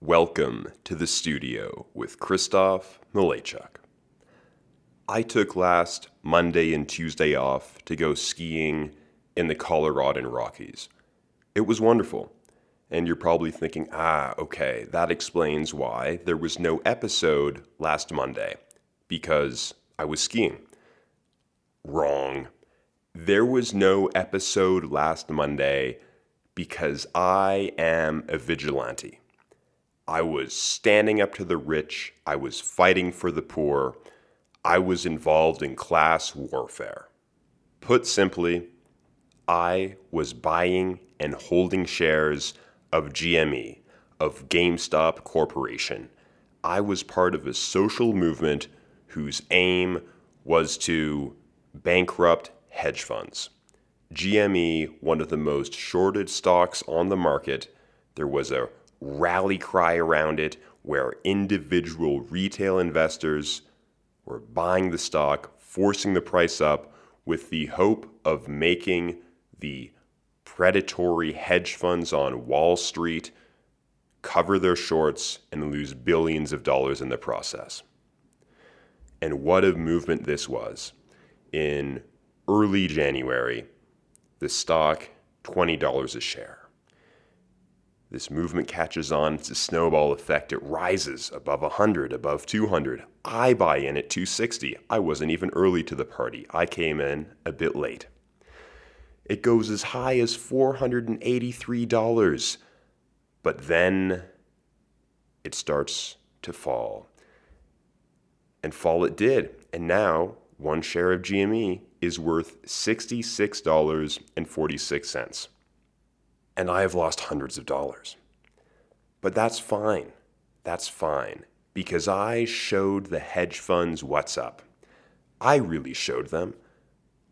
Welcome to the studio with Kristoff Malejczuk. I took last Monday and Tuesday off to go skiing in the Colorado Rockies. It was wonderful. And you're probably thinking, okay, that explains why there was no episode last Monday, because I was skiing. Wrong. There was no episode last Monday because I am a vigilante. I was standing up to the rich. I was fighting for the poor. I was involved in class warfare. Put simply, I was buying and holding shares of GME, of GameStop Corporation. I was part of a social movement whose aim was to bankrupt hedge funds. GME, one of the most shorted stocks on the market, there was a rally cry around it where individual retail investors were buying the stock, forcing the price up with the hope of making the predatory hedge funds on Wall Street cover their shorts and lose billions of dollars in the process. And what a movement this was. In early January, the stock, $20 a share. This movement catches on. It's a snowball effect. It rises above 100, above 200. I buy in at 260. I wasn't even early to the party. I came in a bit late. It goes as high as $483. But then it starts to fall. And fall it did. And now one share of GME is worth $66.46. And I have lost hundreds of dollars. But that's fine. That's fine. Because I showed the hedge funds what's up. I really showed them.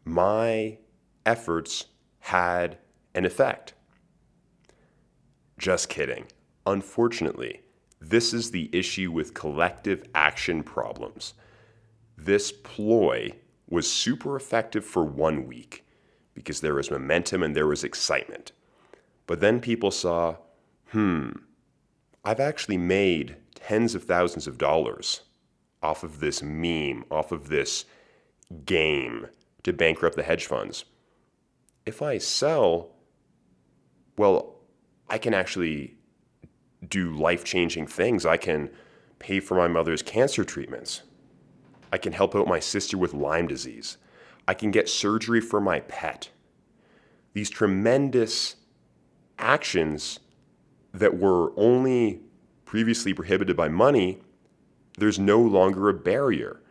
My efforts had an effect. Just kidding. Unfortunately, this is the issue with collective action problems. This ploy was super effective for 1 week because there was momentum and there was excitement. But then people saw, I've actually made tens of thousands of dollars off of this meme, off of this game to bankrupt the hedge funds. If I sell, well, I can actually do life-changing things. I can pay for my mother's cancer treatments. I can help out my sister with Lyme disease. I can get surgery for my pet. These tremendous actions that were only previously prohibited by money, there's no longer a barrier.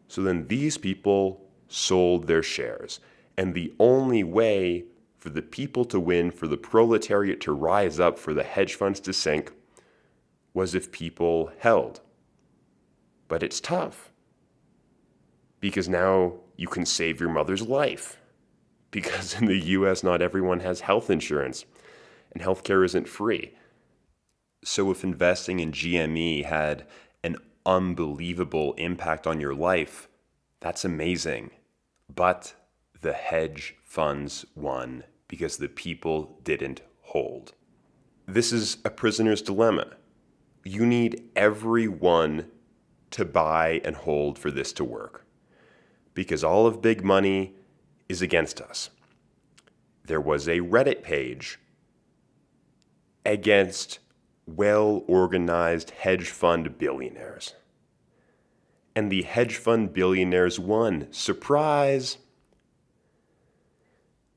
So then these people sold their shares. And the only way for the people to win, for the proletariat to rise up, for the hedge funds to sink, was if people held. But it's tough. Because now you can save your mother's life. Because in the US, not everyone has health insurance. And healthcare isn't free. So if investing in GME had an unbelievable impact on your life, that's amazing. But the hedge funds won because the people didn't hold. This is a prisoner's dilemma. You need everyone to buy and hold for this to work. Because all of big money is against us. There was a Reddit page against well-organized hedge fund billionaires. And the hedge fund billionaires won. Surprise!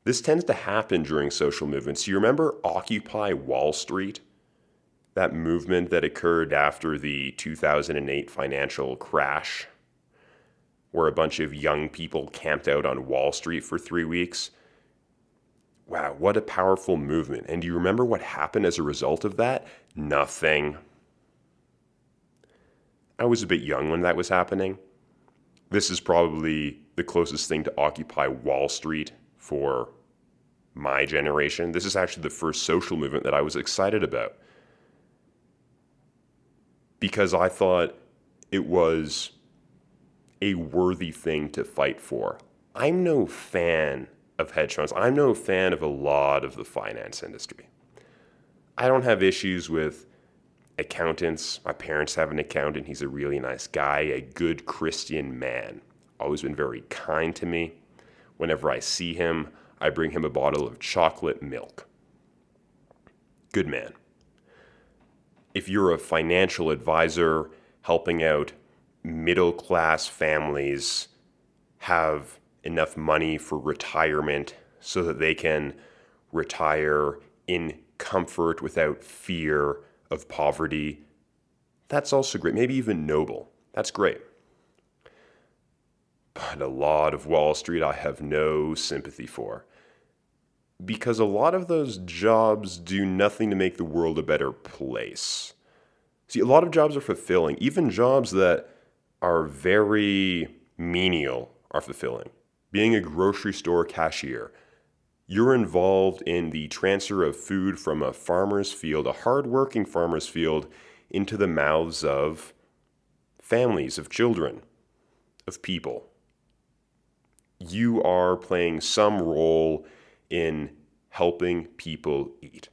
This tends to happen during social movements. You remember Occupy Wall Street? That movement that occurred after the 2008 financial crash, where a bunch of young people camped out on Wall Street for 3 weeks? Wow, what a powerful movement. And do you remember what happened as a result of that? Nothing. I was a bit young when that was happening. This is probably the closest thing to Occupy Wall Street for my generation. This is actually the first social movement that I was excited about. Because I thought it was a worthy thing to fight for. I'm no fan of hedge funds. I'm no fan of a lot of the finance industry. I don't have issues with Accountants, my parents have an accountant. He's a really nice guy, a good Christian man. Always been very kind to me. Whenever I see him, I bring him a bottle of chocolate milk. Good man. If you're a financial advisor helping out middle-class families have enough money for retirement so that they can retire in comfort without fear of poverty, that's also great. Maybe even noble. That's great. But a lot of Wall Street I have no sympathy for. Because a lot of those jobs do nothing to make the world a better place. See, a lot of jobs are fulfilling. Even jobs that are very menial are fulfilling. Being a grocery store cashier, you're involved in the transfer of food from a farmer's field, a hard-working farmer's field, into the mouths of families, of children, of people. You are playing some role in helping people eat.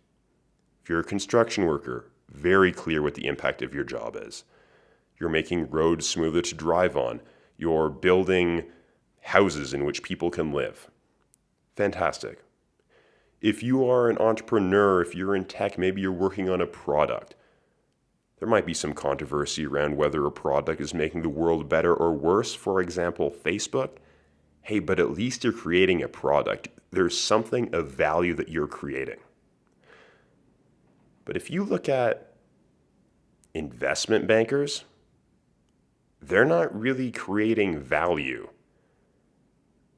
If you're a construction worker, very clear what the impact of your job is. You're making roads smoother to drive on. You're building houses in which people can live. Fantastic. If you are an entrepreneur, if you're in tech, maybe you're working on a product. There might be some controversy around whether a product is making the world better or worse. For example, Facebook. Hey, but at least you're creating a product. There's something of value that you're creating. But if you look at investment bankers, they're not really creating value.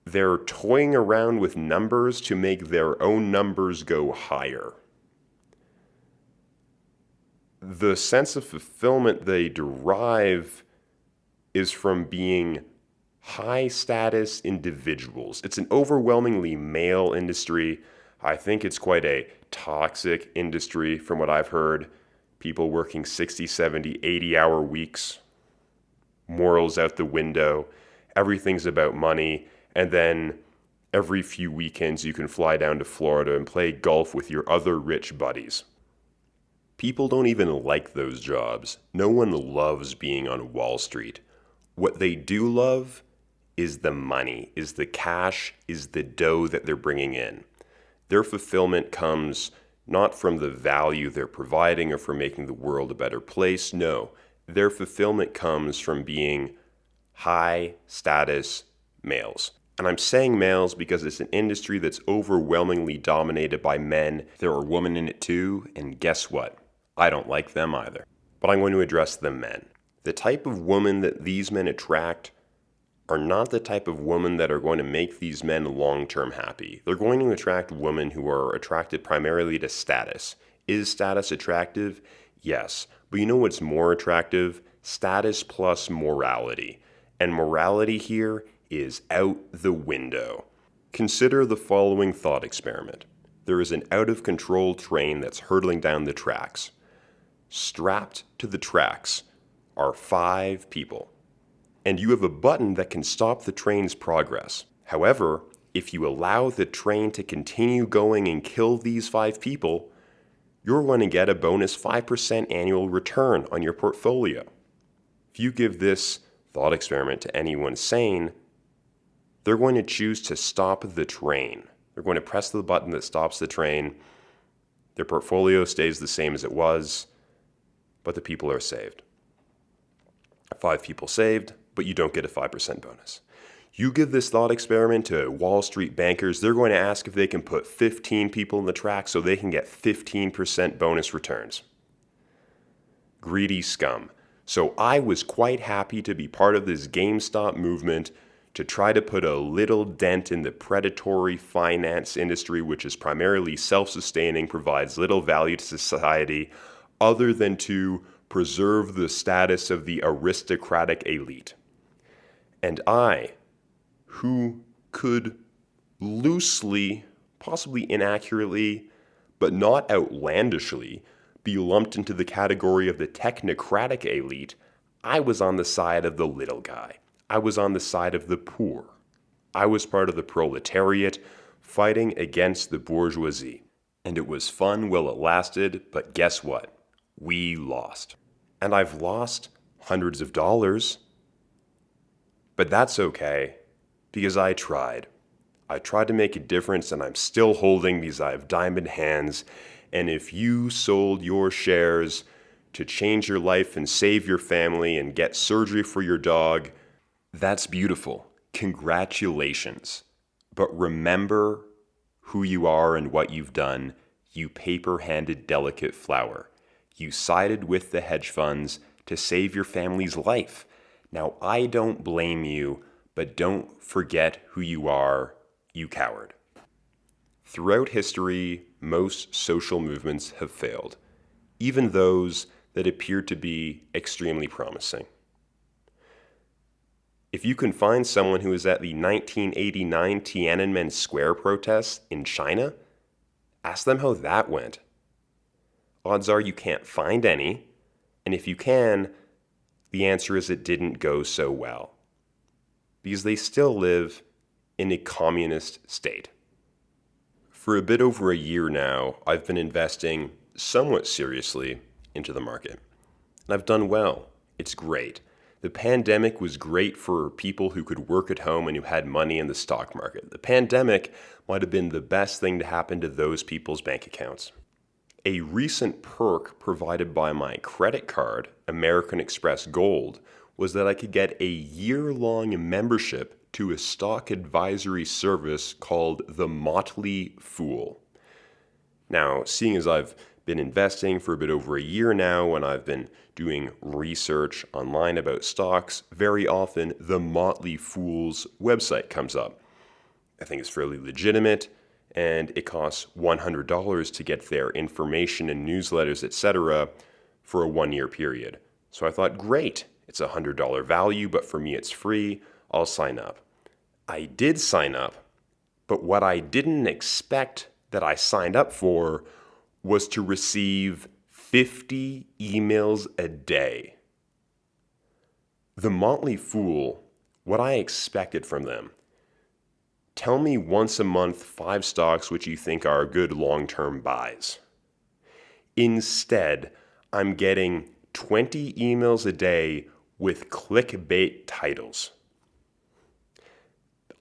They're toying around with numbers to make their own numbers go higher. The sense of fulfillment they derive is from being high status individuals. It's an overwhelmingly male industry. I think it's quite a toxic industry from what I've heard. People working 60, 70, 80-hour weeks. Morals out the window. Everything's about money. And then every few weekends you can fly down to Florida and play golf with your other rich buddies. People don't even like those jobs. No one loves being on Wall Street. What they do love is the money, is the cash, is the dough that they're bringing in. Their fulfillment comes not from the value they're providing or from making the world a better place. No, their fulfillment comes from being high status males. And I'm saying males because it's an industry that's overwhelmingly dominated by men. There are women in it too, and guess what? I don't like them either. But I'm going to address the men. The type of woman that these men attract are not the type of women that are going to make these men long-term happy. They're going to attract women who are attracted primarily to status. Is status attractive? Yes. But you know what's more attractive? Status plus morality. And morality here is out the window. Consider the following thought experiment. There is an out-of-control train that's hurtling down the tracks. Strapped to the tracks are 5 people. And you have a button that can stop the train's progress. However, if you allow the train to continue going and kill these 5 people, you're going to get a bonus 5% annual return on your portfolio. If you give this thought experiment to anyone sane, they're going to choose to stop the train. They're going to press the button that stops the train. Their portfolio stays the same as it was, but the people are saved. 5 people saved, but you don't get a 5% bonus. You give this thought experiment to Wall Street bankers, they're going to ask if they can put 15 people in the track so they can get 15% bonus returns. Greedy scum. So I was quite happy to be part of this GameStop movement to try to put a little dent in the predatory finance industry, which is primarily self-sustaining, provides little value to society, other than to preserve the status of the aristocratic elite. And I, who could loosely, possibly inaccurately, but not outlandishly, be lumped into the category of the technocratic elite, I was on the side of the little guy. I was on the side of the poor. I was part of the proletariat fighting against the bourgeoisie. And it was fun while it lasted, but guess what? we lost. And I've lost hundreds of dollars, but that's okay because I tried. I tried to make a difference and I'm still holding because I have diamond hands. And if you sold your shares to change your life and save your family and get surgery for your dog, that's beautiful. Congratulations. But remember who you are and what you've done, you paper-handed delicate flower. You sided with the hedge funds to save your family's life. Now, I don't blame you, but don't forget who you are, you coward. Throughout history, most social movements have failed, even those that appear to be extremely promising. If you can find someone who was at the 1989 Tiananmen Square protests in China, ask them how that went. Odds are you can't find any, and if you can, the answer is it didn't go so well, because they still live in a communist state. For a bit over a year now, I've been investing somewhat seriously into the market, and I've done well. It's great. The pandemic was great for people who could work at home and who had money in the stock market. The pandemic might have been the best thing to happen to those people's bank accounts. A recent perk provided by my credit card, American Express Gold, was that I could get a year-long membership to a stock advisory service called The Motley Fool. Now, seeing as I've been investing for a bit over a year now and I've been doing research online about stocks, very often the Motley Fool's website comes up. I think it's fairly legitimate, and it costs $100 to get their information and newsletters, etc. for a 1-year period. So I thought, great, it's a $100 value, but for me it's free, I'll sign up. I did sign up, but what I didn't expect that I signed up for was to receive 50 emails a day. The Motley Fool, what I expected from them, tell me once a month 5 stocks which you think are good long-term buys. Instead, I'm getting 20 emails a day with clickbait titles.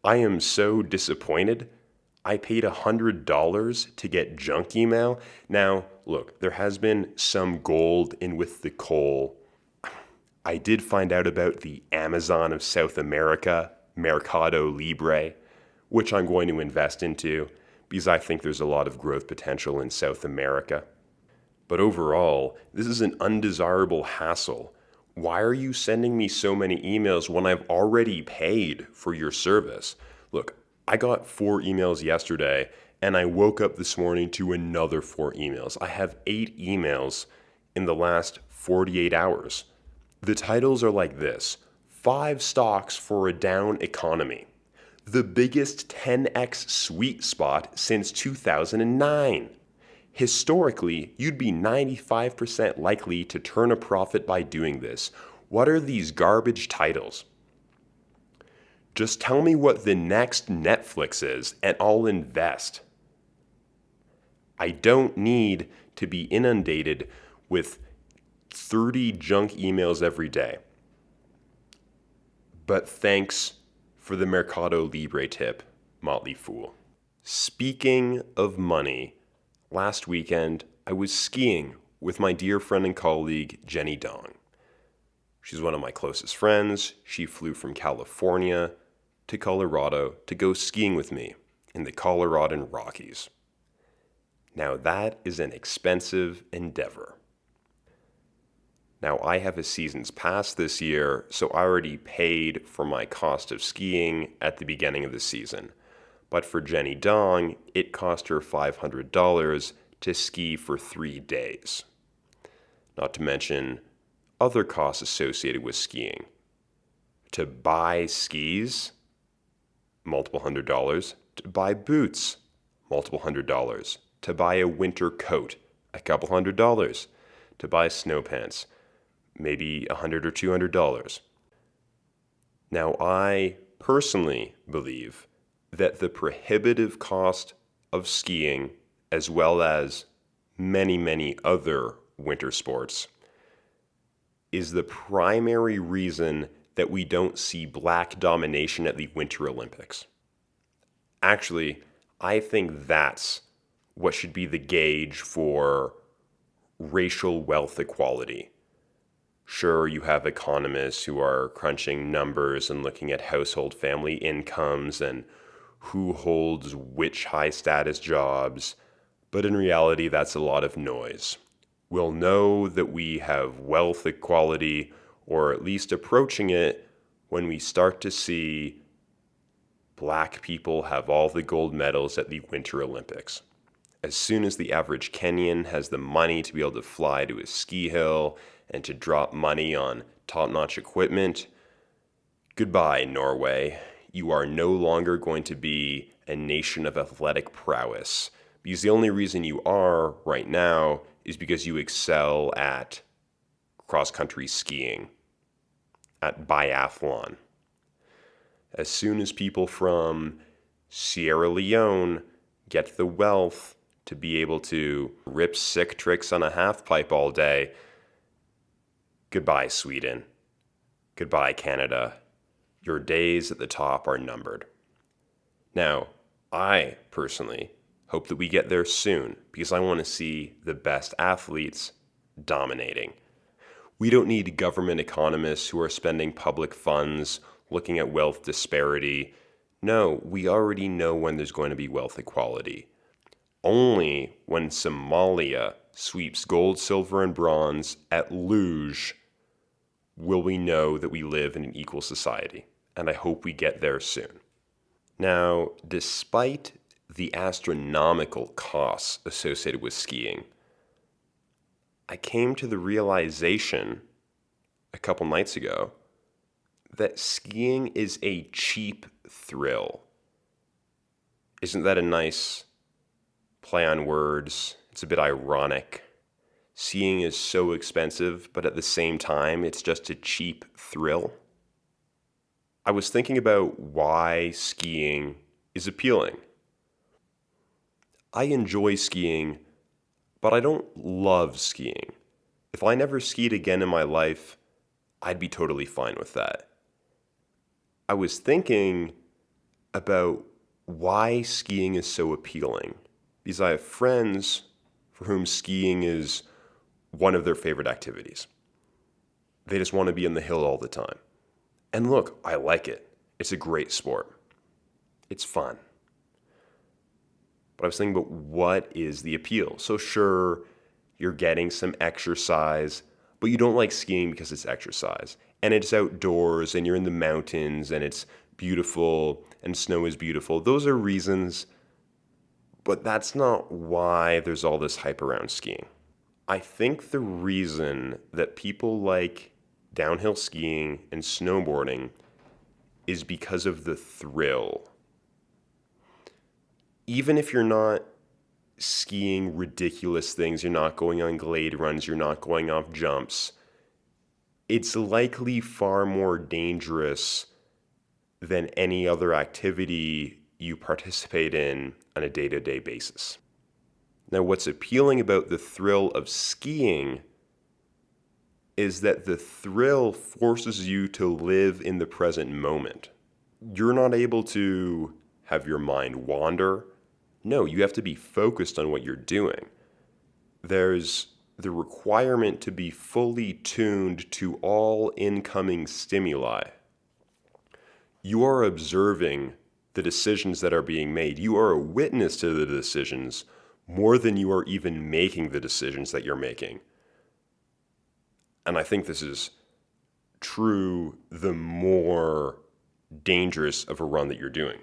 I am so disappointed. I paid $100 to get junk email. Now, look, there has been some gold in with the coal. I did find out about the Amazon of South America, Mercado Libre, which I'm going to invest into because I think there's a lot of growth potential in South America. But overall, this is an undesirable hassle. Why are you sending me so many emails when I've already paid for your service? Look, I got 4 emails yesterday, and I woke up this morning to another 4 emails. I have 8 emails in the last 48 hours. The titles are like this: 5 stocks for a down economy. The biggest 10x sweet spot since 2009. Historically, you'd be 95% likely to turn a profit by doing this. What are these garbage titles? Just tell me what the next Netflix is, and I'll invest. I don't need to be inundated with 30 junk emails every day. But thanks for the Mercado Libre tip, Motley Fool. Speaking of money, last weekend I was skiing with my dear friend and colleague, Jenny Dong. She's one of my closest friends. She flew from California to Colorado to go skiing with me in the Colorado Rockies. Now that is an expensive endeavor. Now I have a season's pass this year, so I already paid for my cost of skiing at the beginning of the season. But for Jenny Dong, it cost her $500 to ski for 3 days. Not to mention other costs associated with skiing. To buy skis, multiple $100s. To buy boots, multiple $100s. To buy a winter coat, a couple $100s. To buy snow pants, maybe $100 or $200. Now, I personally believe that the prohibitive cost of skiing, as well as many, many other winter sports is the primary reason that we don't see black domination at the Winter Olympics. Actually, I think that's what should be the gauge for racial wealth equality. Sure, you have economists who are crunching numbers and looking at household family incomes and who holds which high status jobs, but in reality, that's a lot of noise. We'll know that we have wealth equality, or at least approaching it, when we start to see black people have all the gold medals at the Winter Olympics. As soon as the average Kenyan has the money to be able to fly to a ski hill and to drop money on top-notch equipment, goodbye, Norway. You are no longer going to be a nation of athletic prowess, because the only reason you are right now is because you excel at cross-country skiing, at biathlon. As soon as people from Sierra Leone get the wealth to be able to rip sick tricks on a half pipe all day, goodbye, Sweden. Goodbye, Canada. Your days at the top are numbered. Now, I personally hope that we get there soon because I want to see the best athletes dominating. We don't need government economists who are spending public funds looking at wealth disparity. No, we already know when there's going to be wealth equality. Only when Somalia sweeps gold, silver, and bronze at luge will we know that we live in an equal society. And I hope we get there soon. Now, despite the astronomical costs associated with skiing, I came to the realization a couple nights ago that skiing is a cheap thrill. Isn't that a nice play on words? It's a bit ironic. Skiing is so expensive, but at the same time, it's just a cheap thrill. I was thinking about why skiing is appealing. I enjoy skiing, but I don't love skiing. If I never skied again in my life, I'd be totally fine with that. I was thinking about why skiing is so appealing, because I have friends for whom skiing is one of their favorite activities. They just want to be in the hill all the time. And look, I like it. It's a great sport. It's fun. But I was thinking about what is the appeal. So sure, you're getting some exercise, but you don't like skiing because it's exercise. And it's outdoors and you're in the mountains and it's beautiful and snow is beautiful. Those are reasons, but that's not why there's all this hype around skiing. I think the reason that people like downhill skiing and snowboarding is because of the thrill. Even if you're not skiing ridiculous things, you're not going on glade runs, you're not going off jumps, it's likely far more dangerous than any other activity you participate in on a day-to-day basis. Now, what's appealing about the thrill of skiing is that the thrill forces you to live in the present moment. You're not able to have your mind wander. No, you have to be focused on what you're doing. There's the requirement to be fully tuned to all incoming stimuli. You are observing the decisions that are being made. You are a witness to the decisions more than you are even making the decisions that you're making. And I think this is true the more dangerous of a run that you're doing.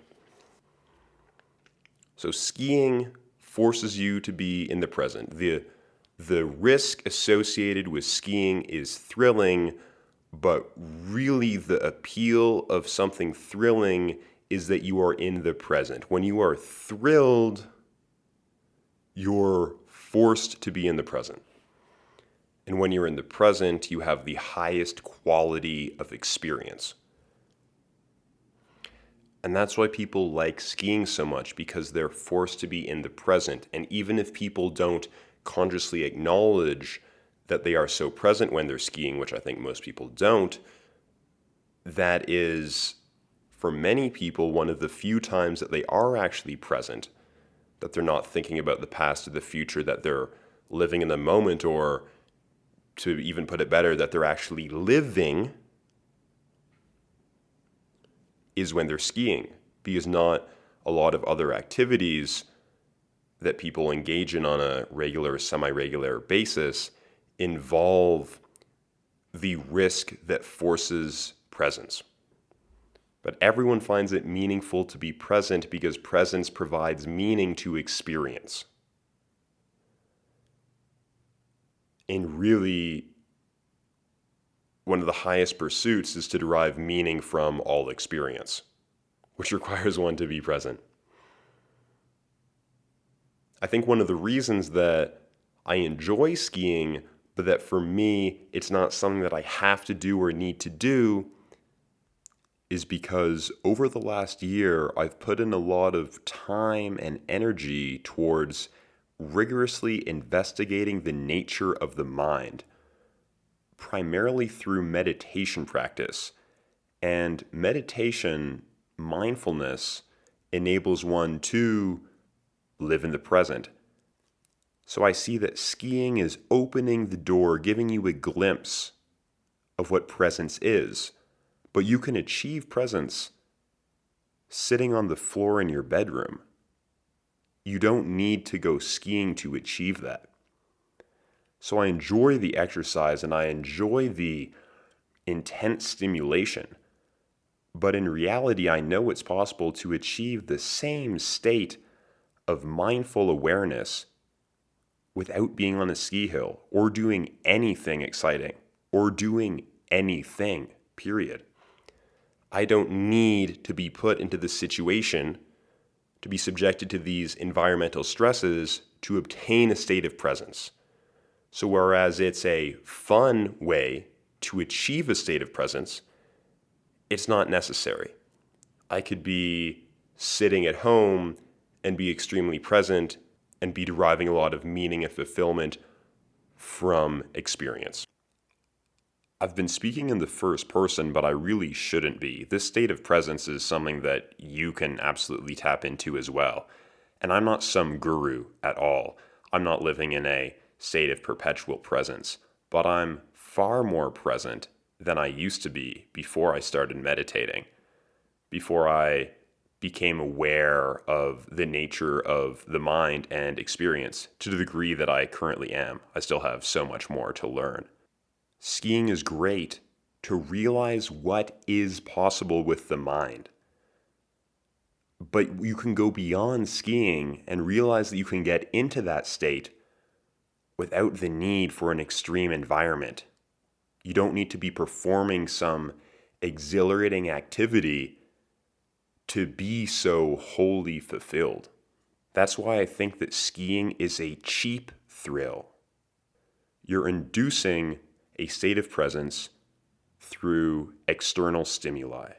So skiing forces you to be in the present. The risk associated with skiing is thrilling, but really the appeal of something thrilling is that you are in the present. When you are thrilled, you're forced to be in the present. And when you're in the present, you have the highest quality of experience. And that's why people like skiing so much, because they're forced to be in the present. And even if people don't consciously acknowledge that they are so present when they're skiing, which I think most people don't, that is, for many people, one of the few times that they are actually present, that they're not thinking about the past or the future, that they're living in the moment, or to even put it better, that they're actually living, is when they're skiing. Because not a lot of other activities that people engage in on a regular or semi-regular basis involve the risk that forces presence. But everyone finds it meaningful to be present because presence provides meaning to experience. And really, one of the highest pursuits is to derive meaning from all experience, which requires one to be present. I think one of the reasons that I enjoy skiing, but that for me, it's not something that I have to do or need to do, is because over the last year, I've put in a lot of time and energy towards rigorously investigating the nature of the mind, primarily through meditation practice. And meditation, mindfulness, enables one to live in the present. So I see that skiing is opening the door, giving you a glimpse of what presence is. But you can achieve presence sitting on the floor in your bedroom. You don't need to go skiing to achieve that. So I enjoy the exercise and I enjoy the intense stimulation. But in reality, I know it's possible to achieve the same state of mindful awareness without being on a ski hill or doing anything exciting or doing anything, period. I don't need to be put into the situation to be subjected to these environmental stresses to obtain a state of presence. So whereas it's a fun way to achieve a state of presence, it's not necessary. I could be sitting at home and be extremely present and be deriving a lot of meaning and fulfillment from experience. I've been speaking in the first person, but I really shouldn't be. This state of presence is something that you can absolutely tap into as well. And I'm not some guru at all. I'm not living in a state of perpetual presence, but I'm far more present than I used to be before I started meditating, before I became aware of the nature of the mind and experience to the degree that I currently am. I still have so much more to learn. Skiing is great to realize what is possible with the mind. But you can go beyond skiing and realize that you can get into that state without the need for an extreme environment. You don't need to be performing some exhilarating activity to be so wholly fulfilled. That's why I think that skiing is a cheap thrill. You're inducing a state of presence through external stimuli.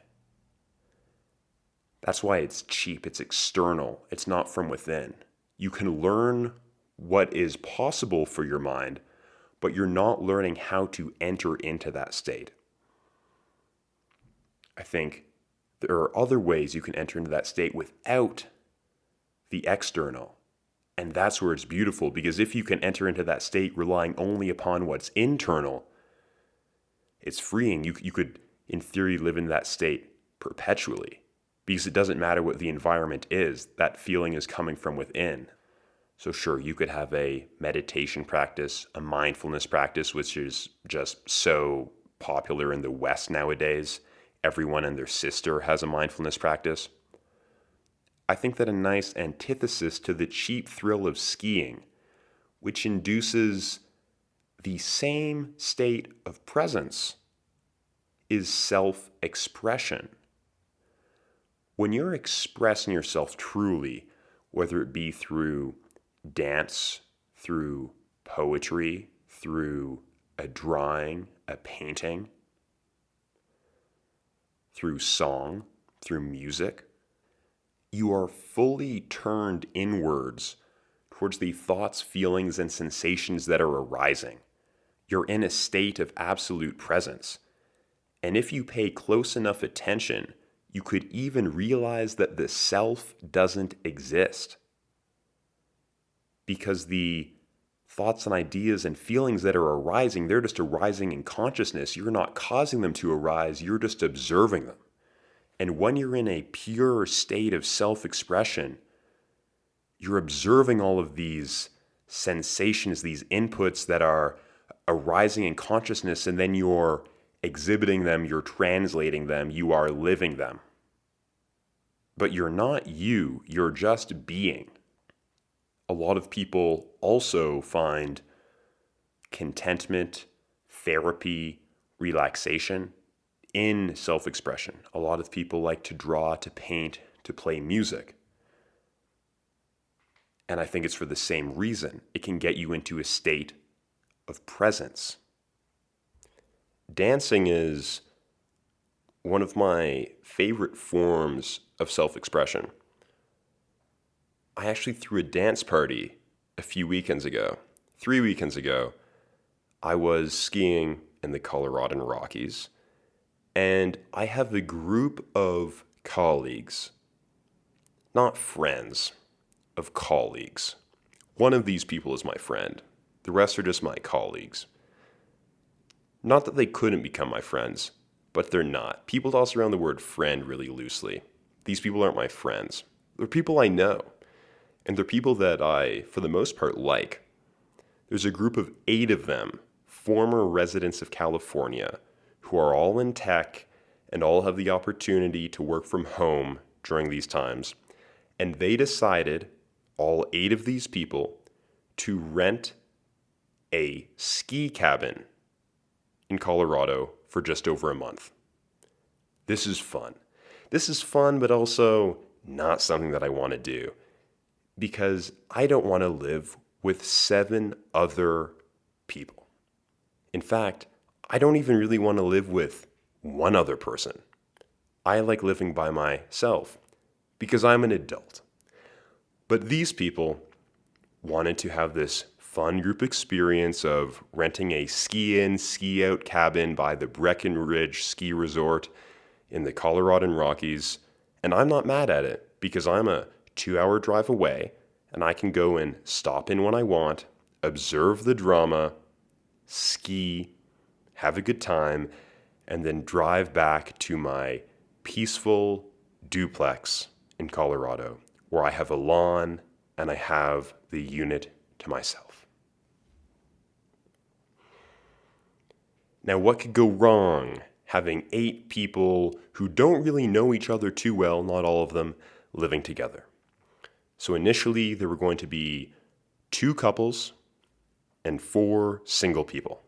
That's why it's cheap, it's external, it's not from within. You can learn what is possible for your mind, but you're not learning how to enter into that state. I think there are other ways you can enter into that state without the external. And that's where it's beautiful, because if you can enter into that state relying only upon what's internal, it's freeing. You could, in theory, live in that state perpetually, because it doesn't matter what the environment is. That feeling is coming from within. So sure, you could have a meditation practice, a mindfulness practice, which is just so popular in the West nowadays. Everyone and their sister has a mindfulness practice. I think that a nice antithesis to the cheap thrill of skiing, which induces the same state of presence, is self-expression. When you're expressing yourself truly, whether it be through dance, through poetry, through a drawing, a painting, through song, through music, you are fully turned inwards towards the thoughts, feelings, and sensations that are arising. You're in a state of absolute presence. And if you pay close enough attention, you could even realize that the self doesn't exist. Because the thoughts and ideas and feelings that are arising, they're just arising in consciousness. You're not causing them to arise, you're just observing them. And when you're in a pure state of self-expression, you're observing all of these sensations, these inputs that are arising in consciousness, and then you're exhibiting them, you're translating them, you are living them. But you're not you, you're just being. A lot of people also find contentment, therapy, relaxation in self-expression. A lot of people like to draw, to paint, to play music. And I think it's for the same reason. It can get you into a state of presence. Dancing is one of my favorite forms of self-expression. I actually threw a dance party a few weekends ago. 3 weekends ago, I was skiing in the Colorado Rockies, and I have a group of colleagues, not friends, of colleagues. One of these people is my friend. The rest are just my colleagues. Not that they couldn't become my friends, but they're not. People toss around the word friend really loosely. These people aren't my friends. They're people I know. And they're people that I, for the most part, like. There's a group of 8 of them, former residents of California, who are all in tech and all have the opportunity to work from home during these times. And they decided, all 8 of these people, to rent a ski cabin in Colorado for just over a month. This is fun. This is fun, but also not something that I want to do, because I don't want to live with 7 other people. In fact, I don't even really want to live with one other person. I like living by myself because I'm an adult. But these people wanted to have this fun group experience of renting a ski-in, ski-out cabin by the Breckenridge Ski Resort in the Colorado Rockies, and I'm not mad at it because I'm a 2-hour drive away and I can go and stop in when I want, observe the drama, ski, have a good time, and then drive back to my peaceful duplex in Colorado where I have a lawn and I have the unit to myself. Now, what could go wrong having 8 people who don't really know each other too well, not all of them, living together? So initially, there were going to be 2 couples and 4 single people.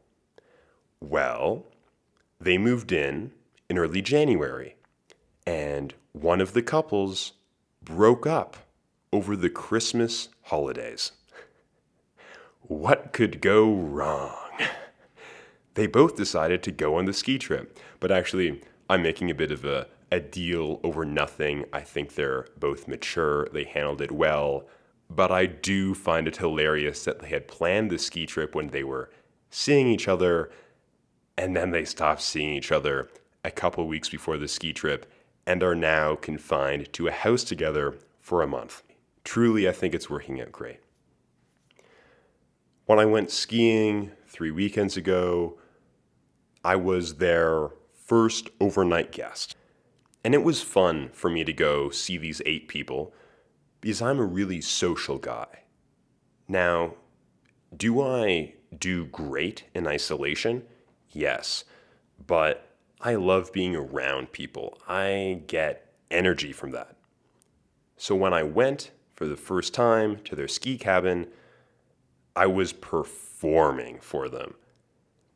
Well, they moved in early January, and one of the couples broke up over the Christmas holidays. What could go wrong? They both decided to go on the ski trip, but actually, I'm making a bit of a deal over nothing. I think they're both mature, they handled it well, but I do find it hilarious that they had planned the ski trip when they were seeing each other, and then they stopped seeing each other a couple weeks before the ski trip and are now confined to a house together for a month. Truly, I think it's working out great. When I went skiing 3 weekends ago, I was their first overnight guest. And it was fun for me to go see these 8 people because I'm a really social guy. Now, do I do great in isolation? Yes, but I love being around people. I get energy from that. So when I went for the first time to their ski cabin, I was performing for them.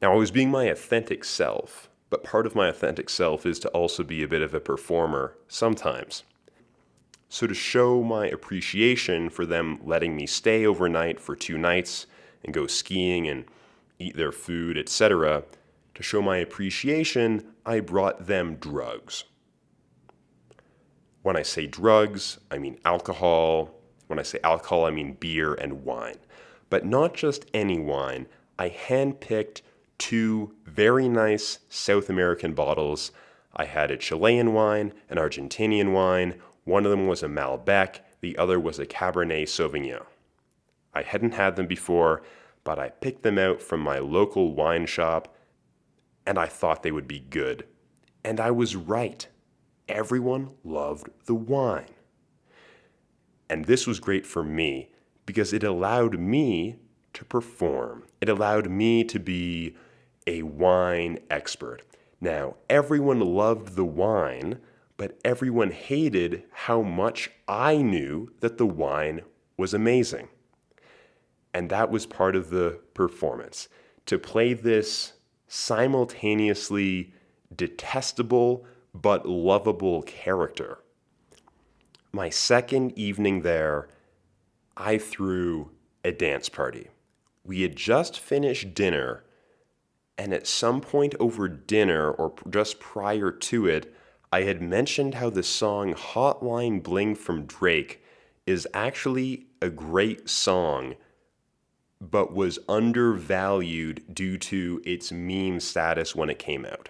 Now, I was being my authentic self, but part of my authentic self is to also be a bit of a performer sometimes. So to show my appreciation for them letting me stay overnight for 2 nights and go skiing and eat their food, etc., to show my appreciation, I brought them drugs. When I say drugs, I mean alcohol. When I say alcohol, I mean beer and wine. But not just any wine. I handpicked two very nice South American bottles. I had a Chilean wine, an Argentinian wine. One of them was a Malbec, the other was a Cabernet Sauvignon. I hadn't had them before, but I picked them out from my local wine shop, and I thought they would be good. And I was right. Everyone loved the wine. And this was great for me because it allowed me to perform. It allowed me to be a wine expert. Now, everyone loved the wine, but everyone hated how much I knew that the wine was amazing. And that was part of the performance. To play this simultaneously detestable but lovable character. My second evening there, I threw a dance party. We had just finished dinner, and at some point over dinner, or just prior to it, I had mentioned how the song Hotline Bling from Drake is actually a great song, but was undervalued due to its meme status when it came out.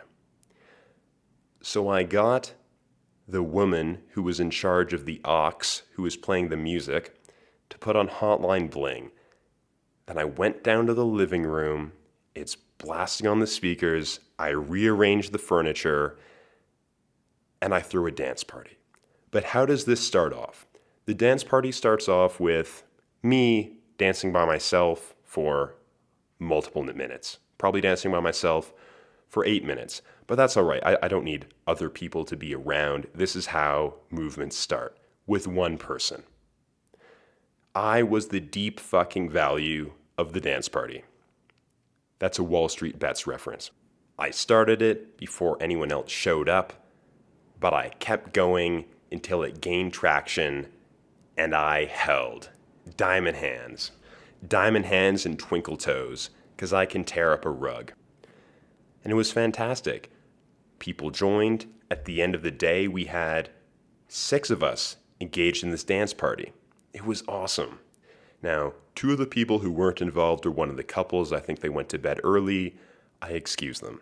So I got the woman who was in charge of the aux, who was playing the music, to put on Hotline Bling. Then I went down to the living room. It's blasting on the speakers. I rearranged the furniture, and I threw a dance party. But how does this start off? The dance party starts off with me dancing by myself for multiple minutes. Probably dancing by myself for 8 minutes. But that's all right. I don't need other people to be around. This is how movements start, with one person. I was the deep fucking value of the dance party. That's a Wall Street Bets reference. I started it before anyone else showed up, but I kept going until it gained traction, and I held. Diamond hands. Diamond hands and twinkle toes, because I can tear up a rug. And it was fantastic. People joined. At the end of the day, we had 6 of us engaged in this dance party. It was awesome. Now, 2 of the people who weren't involved are one of the couples. I think they went to bed early. I excused them.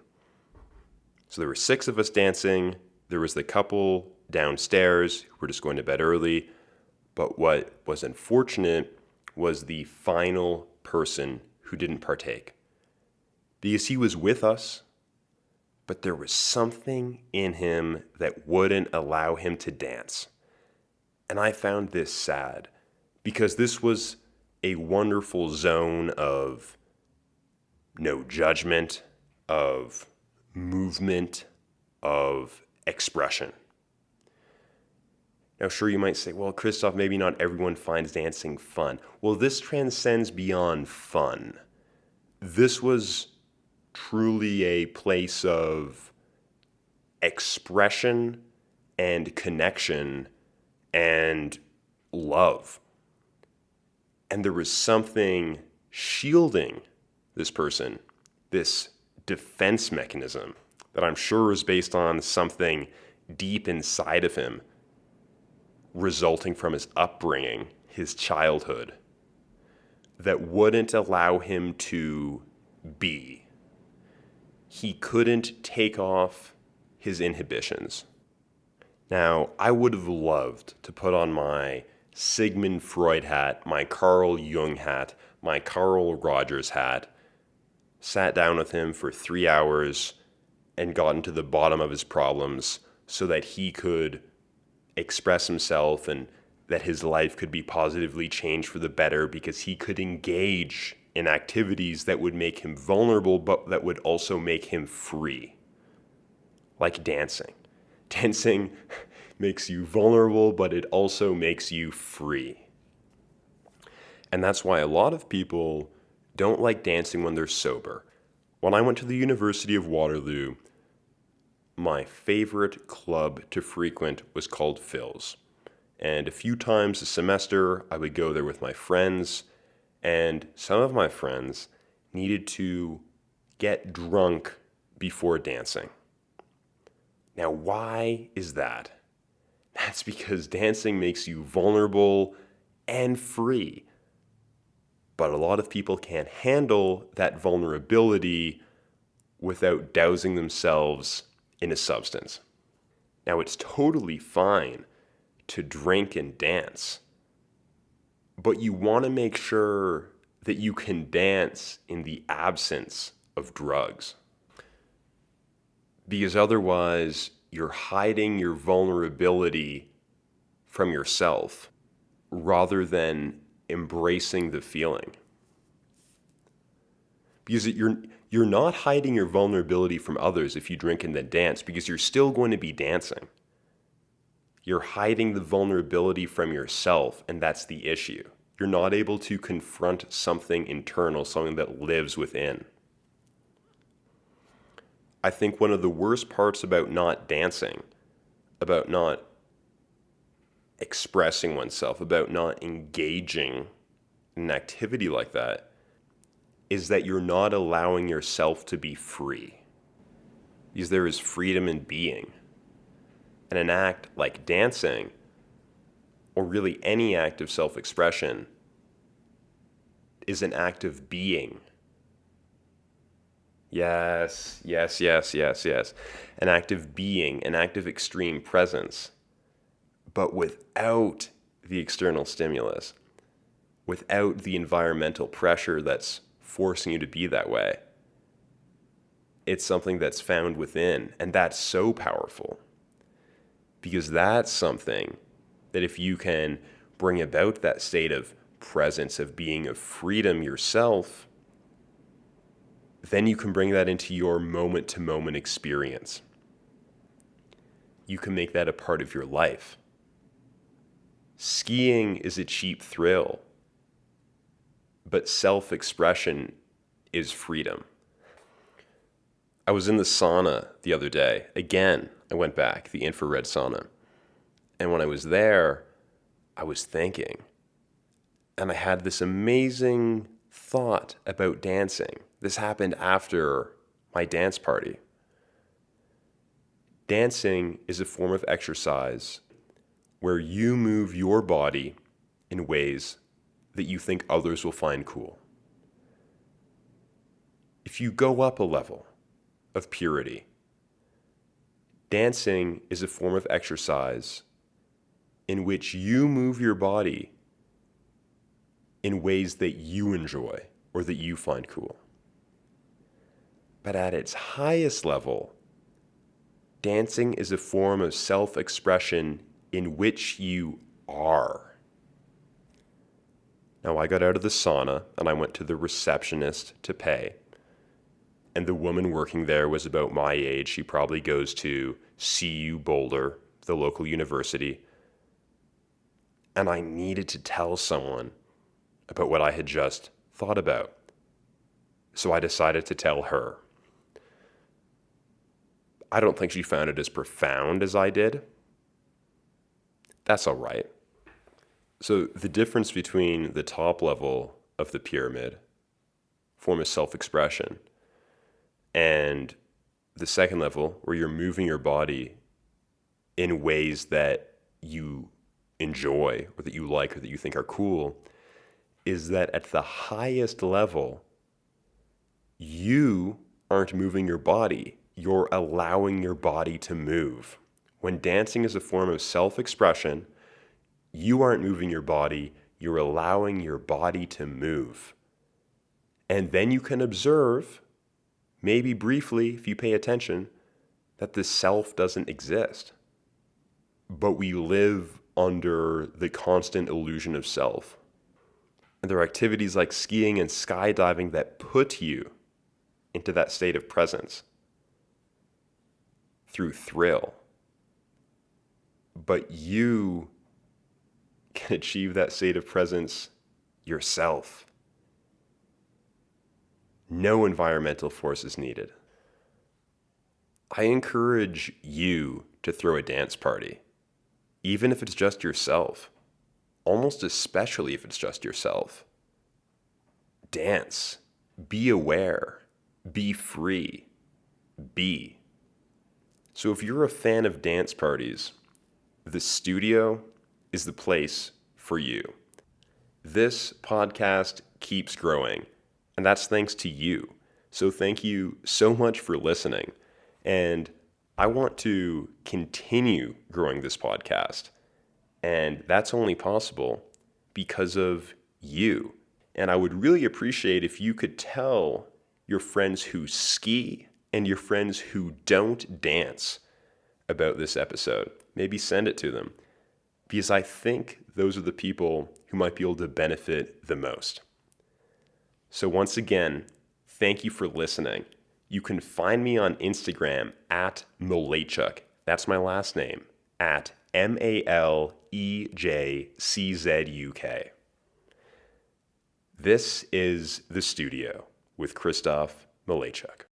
So there were 6 of us dancing. There was the couple downstairs who were just going to bed early. But what was unfortunate was the final person who didn't partake. Because he was with us, but there was something in him that wouldn't allow him to dance. And I found this sad, because this was a wonderful zone of no judgment, of movement, of expression. Now, sure, you might say, well, Kristoff, maybe not everyone finds dancing fun. Well, this transcends beyond fun. This was truly a place of expression and connection and love. And there was something shielding this person, this defense mechanism that I'm sure is based on something deep inside of him, resulting from his upbringing, his childhood, that wouldn't allow him to be. He couldn't take off his inhibitions. Now, I would have loved to put on my Sigmund Freud hat, my Carl Jung hat, my Carl Rogers hat, sat down with him for 3 hours and gotten to the bottom of his problems so that he could express himself and that his life could be positively changed for the better, because he could engage in activities that would make him vulnerable but that would also make him free. Like dancing. Dancing makes you vulnerable, but it also makes you free. And that's why a lot of people don't like dancing when they're sober. When I went to the University of Waterloo, my favorite club to frequent was called Phil's. And a few times a semester, I would go there with my friends, and some of my friends needed to get drunk before dancing. Now, why is that? That's because dancing makes you vulnerable and free. But a lot of people can't handle that vulnerability without dousing themselves in a substance. Now, it's totally fine to drink and dance, but you want to make sure that you can dance in the absence of drugs. Because otherwise, you're hiding your vulnerability from yourself rather than embracing the feeling. Because you're not hiding your vulnerability from others if you drink and then dance, because you're still going to be dancing. You're hiding the vulnerability from yourself, and that's the issue. You're not able to confront something internal, something that lives within. I think one of the worst parts about not dancing, about not expressing oneself, about not engaging in an activity like that, is that you're not allowing yourself to be free. Because there is freedom in being. And an act like dancing, or really any act of self-expression, is an act of being. Yes. An act of being, an act of extreme presence, but without the external stimulus, without the environmental pressure that's forcing you to be that way. It's something that's found within, and that's so powerful. Because that's something that if you can bring about that state of presence, of being, of freedom yourself, then you can bring that into your moment-to-moment experience. You can make that a part of your life. Skiing is a cheap thrill, but self-expression is freedom. I was in the sauna the other day. Again, I went back, the infrared sauna. And when I was there, I was thinking. And I had this amazing thought about dancing. This happened after my dance party. Dancing is a form of exercise where you move your body in ways that you think others will find cool. If you go up a level of purity, dancing is a form of exercise in which you move your body in ways that you enjoy or that you find cool. But at its highest level, dancing is a form of self-expression in which you are. Now, I got out of the sauna and I went to the receptionist to pay. And the woman working there was about my age. She probably goes to CU Boulder, the local university. And I needed to tell someone about what I had just thought about. So I decided to tell her. I don't think she found it as profound as I did. That's all right. So the difference between the top level of the pyramid, form of self-expression, and the second level, where you're moving your body in ways that you enjoy or that you like or that you think are cool, is that at the highest level, you aren't moving your body. You're allowing your body to move. When dancing is a form of self-expression, you aren't moving your body. You're allowing your body to move. And then you can observe, maybe briefly if you pay attention, that the self doesn't exist. But we live under the constant illusion of self. And there are activities like skiing and skydiving that put you into that state of presence through thrill. But you can achieve that state of presence yourself. No environmental force is needed. I encourage you to throw a dance party, even if it's just yourself, almost especially if it's just yourself. Dance, be aware, be free, be. So if you're a fan of dance parties, the studio is the place for you. This podcast keeps growing, and that's thanks to you. So thank you so much for listening. And I want to continue growing this podcast. And that's only possible because of you. And I would really appreciate if you could tell your friends who ski and your friends who don't dance about this episode. Maybe send it to them, because I think those are the people who might be able to benefit the most. So once again, thank you for listening. You can find me on Instagram at Malejczuk. That's my last name, at Malejczuk. This is The Studio with Kristoff Malejczuk.